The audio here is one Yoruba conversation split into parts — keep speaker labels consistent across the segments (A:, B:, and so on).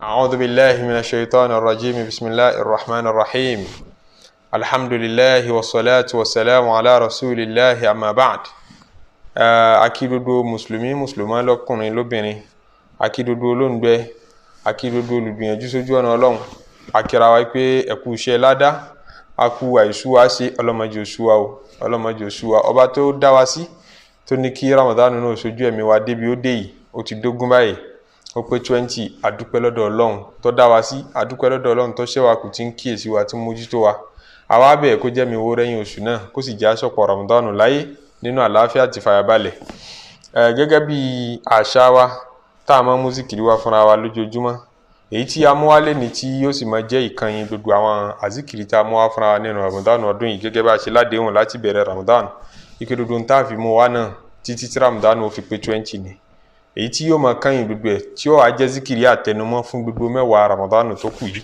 A: أعوذ بالله من الشيطان الرجيم بسم الله الرحمن الرحيم الحمد لله والصلاة والسلام على رسول الله أما بعد. akídodo mùsùlùmí mùsùlùmá lọ́kùnrin lóbìnrin, akídodo olóńgbẹ, akídodo olùgbìyànjú sójú ọ̀nà Ọlọ́run, akíra wa pé ẹ kú iṣẹ́ ládá, a kú àìsúwa ṣe ọlọ́mọdé òṣùwà o, ọlọ́mọdé òṣùwà ọba tó dá wa sí tó ní kí Ramadan náà sójú ẹ̀mí wa débi ó dé yìí ó ti dógún báyìí ó pé 20. adúpẹ́ lọ́dọ̀ Ọlọ́run tó dá wa sí, adúpẹ́ lọ́dọ̀ Ọlọ́run tó ṣẹ́ wa kù tí ń kíyèsí wa tí ń mójútó wa. àwa bẹ́ẹ̀ kó jẹ́ mi wó rẹ́yìn oṣù náà kó sì jẹ́ àsọpọ̀ Ramadan láyé nínú àlàáfíà àti fàyàbalẹ̀. Gẹ́gẹ́ bí àṣà wa tá a máa mú zikiri wá fúnra wa lójoojúmọ́, èyí tí a mú wá lé ní tí yóò sì máa jẹ́ ìkànnì gbogbo àwọn àzikiri tá a mú wá fúnra wa nínú Ramadan ọdún yìí, gẹ́gẹ́ bá a ṣe ládéhùn láti bẹ̀rẹ̀ Ramadan ike dodo ń tààfi mú wá náà títí tí Ramadan ó fi pé 20 ni, èyí tí yóò máa kànyìn gbogbo ẹ̀ tí ó wá jẹ́ zikiri àtẹnumọ́ fún gbogbo mẹ́wàá Ramadan tó kù yìí.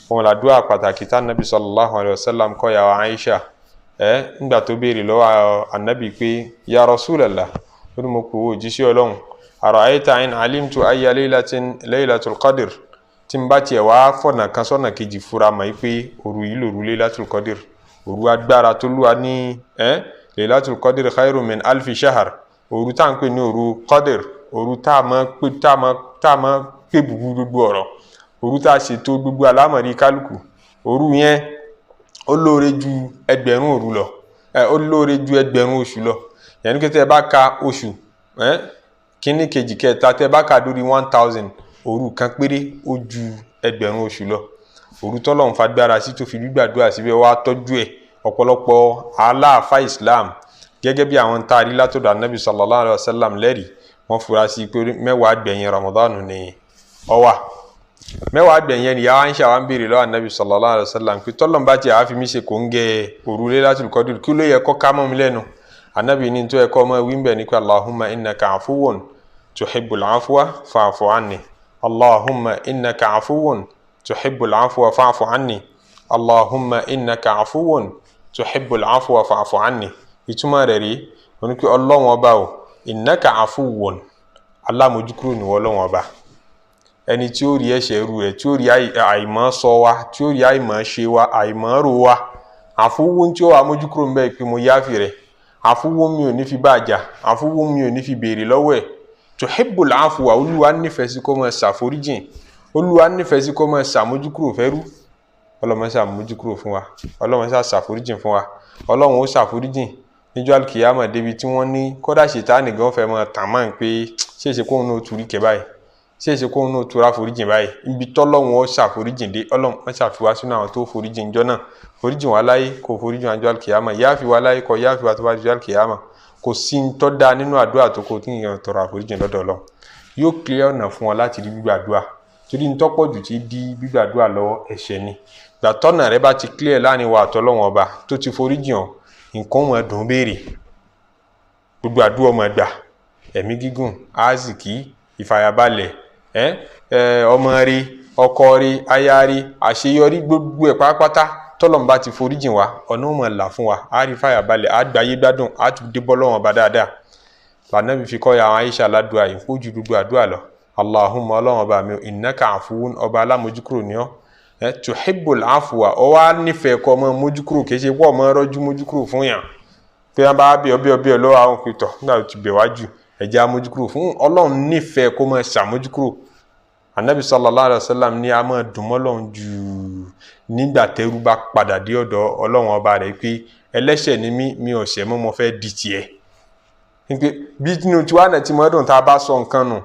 A: Òun làdúrà pàtàkì tá Nabi sallallahu alayhi wa sallam kọ́ ya wa Aisha ńgbà tó béèrè lọ́wọ́ Ànábì pé ya Rasulallah, ó ní mo kò wò jíṣẹ́ Ọlọ́run, ara'ayta in alimtu ayya laylatul qadr, tí n bá tiẹ̀ wá fọ̀nà kan sọ́nà kejì fura mọ̀ pé òru yìí lòru laylatul qadr, òru agbára tó lúwa ní laylatul qadr khairun min alfi shahr, òru tá à ń pè ní òru qadr, òru tá a máa pé bubu gbogbo ọ̀rọ̀, òru tá a ṣètò gbogbo àlámọ̀rí kálukú, òru yẹn ó lóore ju ẹgbẹ̀rún òru lọ, ó lóore ju ẹgbẹ̀rún oṣù lọ. yẹn ní kí tẹ́ bá ka oṣù kíní kejì kẹta tẹ́ bá ka lórí 1000, òru kan péré ó ju ẹgbẹ̀rún oṣù lọ. òru tọ́lọ́run fagbára sí tó fi gbígbàdúrà síbẹ̀ wá tọ́jú ẹ̀. ọ̀pọ̀lọpọ̀ aláàfáà Islam gẹ́gẹ́ bí àwọn taari látọ̀dọ̀ Ànábì sallallahu alaihi wasallam lẹ́rìí wọ́n fura sí pé mẹ́wàá gbẹ̀yìn Ramadan ni ó wà. mẹ́wàá gbẹ̀yìn ni yàrá ń ṣe àwọn béèrè lọ́wọ́ Ànábì sallallahu alaihi wasallam pé tọ́lọ́run bá ti àáfi mi ṣe kò ń gẹ òru Laylatul Qadr kí ló yẹ kó ká mọ́ mi lẹ́nu. Ànábì ní tó yẹ kó mọ́ wíńbẹ̀ ní pé Allahumma innaka afuwun tuhibbul afwa fa'fu anni, Allahumma innaka afuwun tuhibbul afwa fa'fu anni, Allahumma innaka afuwun tuhibbul afwa fa'fu anni. ìtumọ̀ rẹ̀ rí wọn pé Ọlọ́run ọba o, innaka afuwun, alámójúkúrò ní Ọlọ́run ọba, ẹni tí ó rí ẹ̀ṣẹ̀ rú rẹ̀, tí ó rí àìmọ́ sọ wa, tí ó rí àìmọ́ ṣe wa, àìmọ́ rò wa. àfúwún tí ó wà mójúkúrò ń bẹ́ pé mo yáfi rẹ̀, àfúwún mi ò ní fi bàjá, àfúwún mi ò ní fi béèrè lọ́wọ́ ẹ̀. tuhibbul afwa, Olúwa nífẹ̀ẹ́ sí kó máa ṣàforíjìn, Olúwa nífẹ̀ẹ́ sí kó máa ṣàmójúkúrò fẹ́rú. Ọlọ́run ṣàmójúkúrò fún wa, Ọlọ́run ṣàforíjìn fún wa, Ọlọ́run ó ṣàforíjìn níjọ́ alkiyama débi tí wọ́n ní kódà Ṣẹ̀tánì gan fẹ́ máa tàn máa ń pé ṣéṣe kóhun náà tú rí kẹ báyìí, ṣéṣe kóhun náà tú ra foríjìn báyìí. ibi tọ́lọ́run ó ṣàforíjìn dé, Ọlọ́run wọ́n ṣàfiwá sínú àwọn tó foríjìn jọ náà. foríjìn wa láyé kò foríjìn àjọ alkiyama, yáfi wa láyé kò yáfi wa tó bá jọ alkiyama. kò sí ń tọ́ da nínú àdúrà tó kó tí èèyàn tọrọ àforíjìn lọ́dọ̀ Ọlọ́run. yóò clear ọ̀nà fún ọ láti rí gbígbàdúrà, torí ń tọ́pọ̀ jù tí di gbígbàdúrà lọ́wọ́ ẹ̀ṣẹ̀ ni. gbàtọ́nà rẹ bá ti clear láàrin wa àtọ́lọ́run ọba tó ti foríjìn ọ, nǹkan wọn dùn béèrè, gbogbo àdúrà ọmọ ẹgbà, ẹ̀mí gígùn, àzìkí, ìfàyàbalẹ̀, ọmọ rí, ọkọ rí, aya rí, àṣeyọrí, gbogbo ẹ̀ pátápátá tọ́lọ́run bá ti foríjìn wa, ọ̀nà ó máa là fún wa, á rí fàyàbalẹ̀, á gbáyé gbádùn, á tún dé bọ́lọ́run ọba dáadáa. Ànábì fi kọ́ ya àwọn Aisha ládùúà yìí kó ju gbogbo àdúrà lọ. Allahumma Ọlọ́run ọba mi, innaka afuwun, ọba alámójúkúrò ni ọ́, tuhibbul afwa, ọ wá nífẹ̀ẹ́ kọ́ ọmọ mójúkúrò, kì í ṣe pọ́ ọmọ rọ́jú mójúkúrò fún yàn pé wọ́n bá bí ọbẹ̀ lọ́wọ́ àwọn pẹ̀tọ̀ nígbà tó ti bẹ̀ wájú ẹ̀jẹ̀ amójúkúrò fún Ọlọ́run. nífẹ̀ẹ́ kó máa ṣàmójúkúrò. Ànábì sallallahu alaihi wasallam ní a máa dùn mọ́ Ọlọ́run jù nígbà tẹ́rú bá padà dé ọ̀dọ̀ Ọlọ́run ọba rẹ̀ pé ẹlẹ́ṣẹ̀ ni mi ò ṣẹ̀ mọ́, mo fẹ́ di tiẹ̀. bí inú tiwa náà ti mọ́ dùn tá a bá sọ nǹkan nù,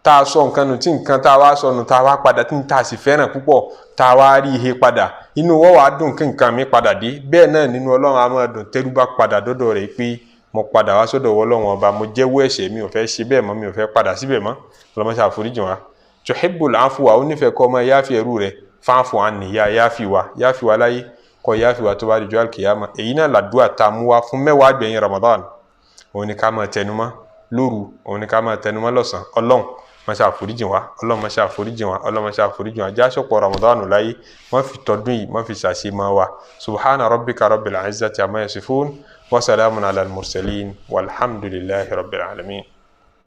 A: tá a sọ nǹkan nù tí nǹkan tá a wá sọ nù tá a wá padà tí tá a sì fẹ́ràn púpọ̀ tá a wá rí ihe padà, inú wọ́n wá dùn kí nǹkan mi padà dé. bẹ́ẹ̀ náà nínú Ọlọ́run a máa dùn tẹ́rú bá padà dọ́dọ̀ rẹ̀ pé mo padà wá sọ́dọ̀ Ọlọ́run ọba, mo jẹ́wọ́ ẹ̀ṣẹ̀ mi ò fẹ́ ṣe bẹ́ẹ̀ mọ́, mi ò fẹ́ padà síbẹ̀ mọ́. Ọlọ́run ṣe àforíjìn wa. tuhibbul afwa, ó nífẹ̀ẹ́ kó máa yáfi ẹrú rẹ̀, fa'fu anni, yáfi wa láyé kó yáfi wa tó bá di jọ́ alkiyama. èyí náà làdúrà tá a mú wa fún mẹ́wàá gbẹ̀yìn Ramadan. òun ni ká máa tẹnumọ́ lóru, òun ni ká máa tẹnumọ́ lọ́sàn. Ọlọ́run má ṣe àforíjìn wa, Ọlọ́run má ṣe àforíjìn wa, Ọlọ́run má ṣe àforíjìn wa. jásọ̀pọ̀ Ramadan láyé, má fi tọdún yìí má fi ṣàṣe máa wa. subhana rabbika rabbil izzati amma yasifun wa salamun ala al-mursalin walhamdulillahi rabbil alamin.